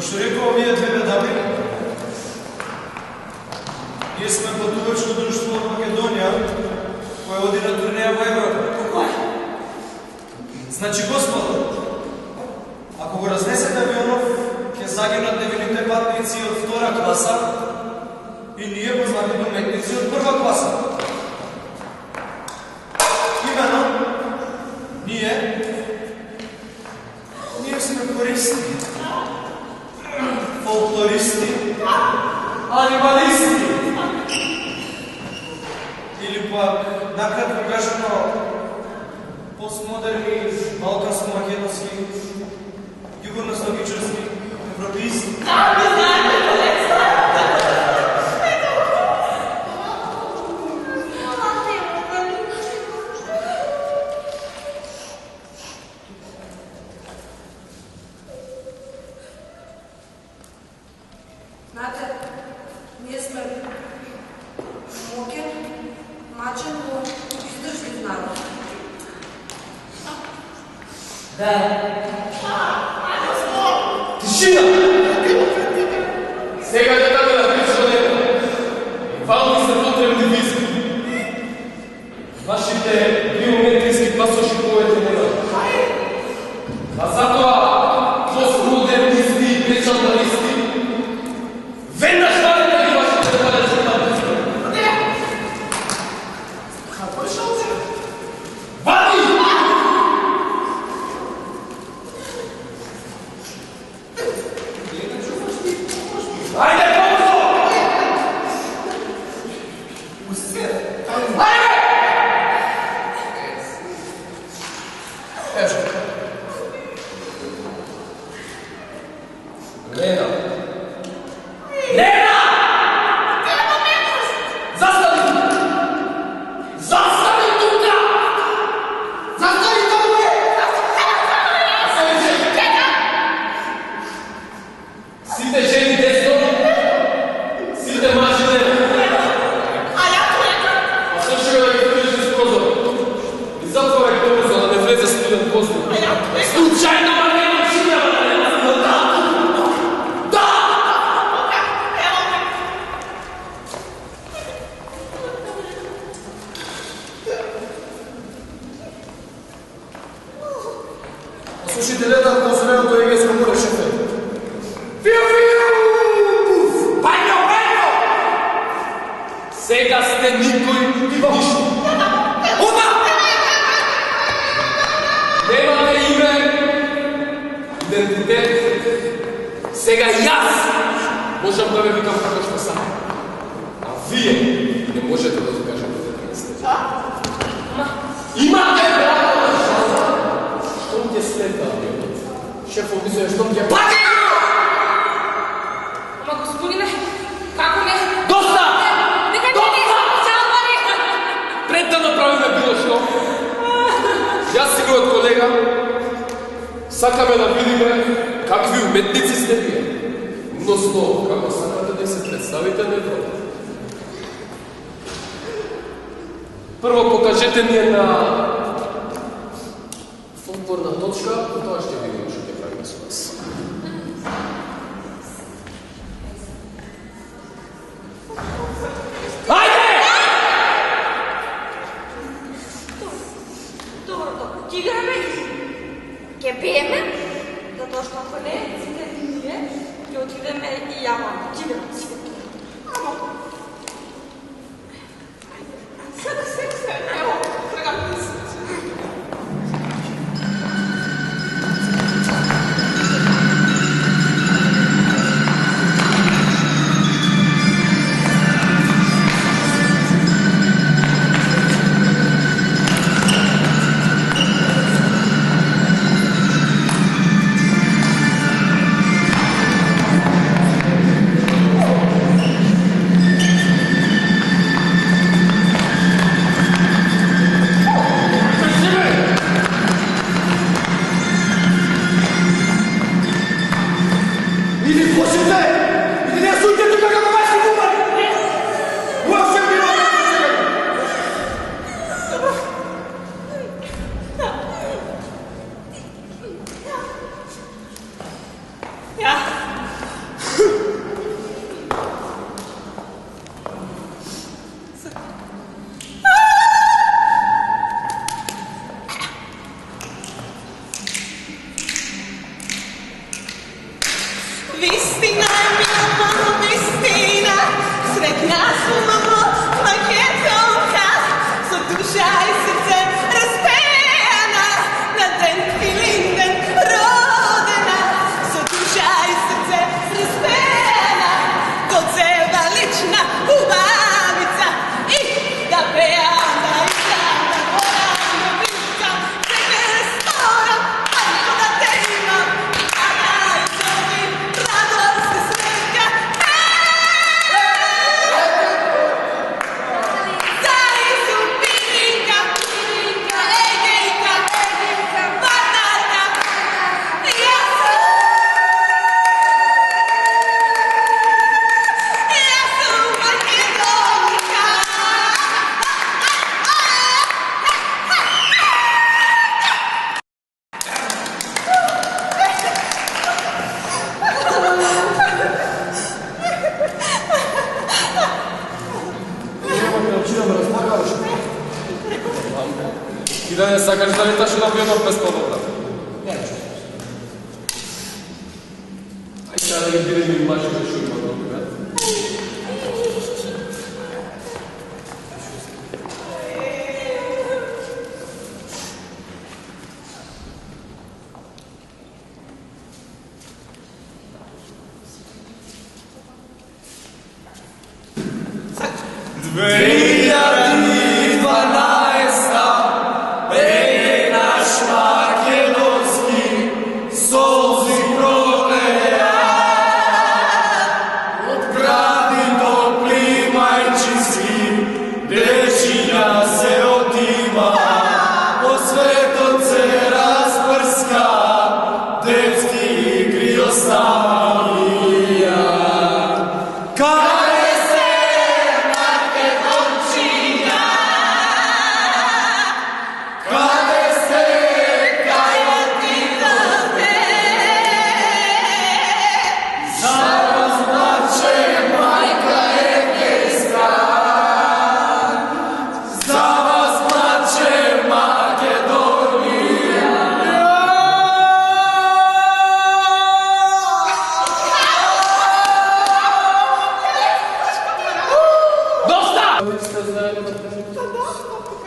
Како што рекоа овие две дами, ние сме патувачко друштво од Македонија, кој оди на турнеја во Европа. Значи, господа, ако го разнесете авионов, ќе загинат невините патници од втора класа и ние познатите уметници од прва класа. Имено, ние сме користи, фолклористи, анималисти, или пак, накратко кажано, постмодерни, балканско-македонски, югоносталгически, европеисти. Знаете, ние сме мокен, мачен, но издржлив народ. Да. Тишина! Сега не така да прича него. Вално ми се потребни виски. Вашите биометриски пасоши повеќе нема. А затоа, постмодернисти и печаталисти, веднаш вадете ги вашите депалеци на виски. Како е шалце? Вади! Ajde, pomozo! Ajde! Evo. Lena! Lena! Zastani! Zastani tuka! Zastani tamo! Site ženi desno, site mažine. A ja klekam. A слушай да ги отвориш низ прозор. И затворай прозор, да не влезе студен воздух. А я клекам. Случайно ма нема шинава да нема да. Да! Ево ме. Послушайте лета консуленото егейско море шефе. Бајно, бајно! Сега сте никој ништо. Ома! Немате име, идентитет. Сега јас можам да ве викам како што сам. А вие не можете да докажете дека не сте. Имате право на жалба. Штом ќе слета авионот? Шефот мисле штом ќе пати! Господине, како не? Доста! Нека не жалбари! Пред да направиме било што, јас и мојот колега сакаме да видиме какви уметници сте вие. Односно, како сакате да се представите на Европа. Прво покажете ни една фолклорна точка, потоа ќе видиме што ќе правиме со вас. Ќе играме, ќе пееме, затоа што ако не, сите ние ќе отидеме и јаваме, ќе играме сите. Амо. Сега, ево, тргам се. Ja. Istina je bila malo istina, sretna su malo maketom kad su duša i srce raspejana, na den Filinden rodena, su duša i srce raspejana, to cela lična ubavica i da pejam, da izdam, da moram da pričam, sebe restoran, ako da te imam, a da izovim radost i sreća. Zari su pirinka, egejka, banata, ja sam Makedonka. Ti danes sakaš da letaš avionom bez povoda. Aj sada da bili mi mači da šujma dobro, ne?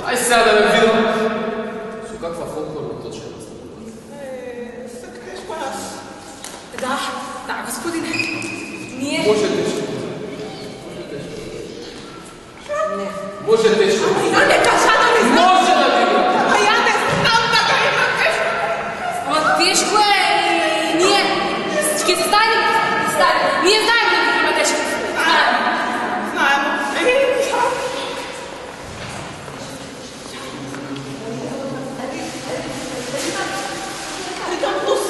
Aj sada da me vidim. Su kakva folklorna točenost? Da, gospodine. Nije... Može teško. Može teško. Ja neka sada mi znam. Može da vidim. A ja ne znam da ga ima teško. Ovo teško je i nije... Če se stavim? Stavim. Nije znajmo da ima teško. Znajmo. Ritam plus.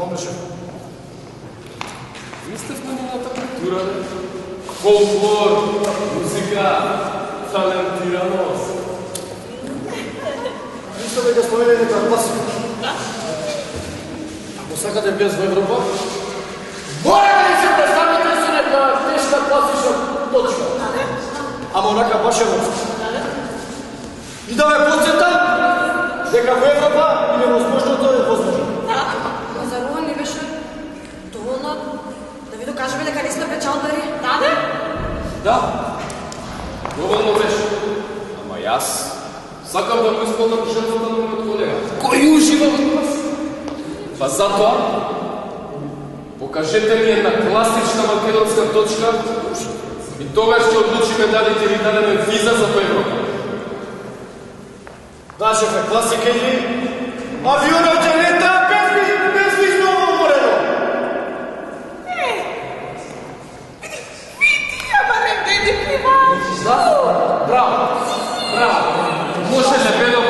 Бомба, шеф. Ви сте спомената култура, бе? Фолклор, музика, талентираност. Ништо да спомене нека класика. Ако сакате без во Европа, Моля да се представите со нека тешка класична точка. ама онака баш европска. И да ме подсетам дека во Европа и невозможното е возможно. Ма за Руан не беше доволно да ви докажеме дека не сме печалбари. Да, бе? Да, доволно беше. Ама јас сакам да го исполнам жртвата на мојот колега. Кој ужива во вас? Па затоа, покажете ми една класична македонска точка и тогаш ќе одлучиме дали ќе ви дадеме виза за Европа. Да, шефе, класика или авионот ќе лета безвизно во морето. Види ја барем деди Криван. Да? Браво! Браво! Може ли бедо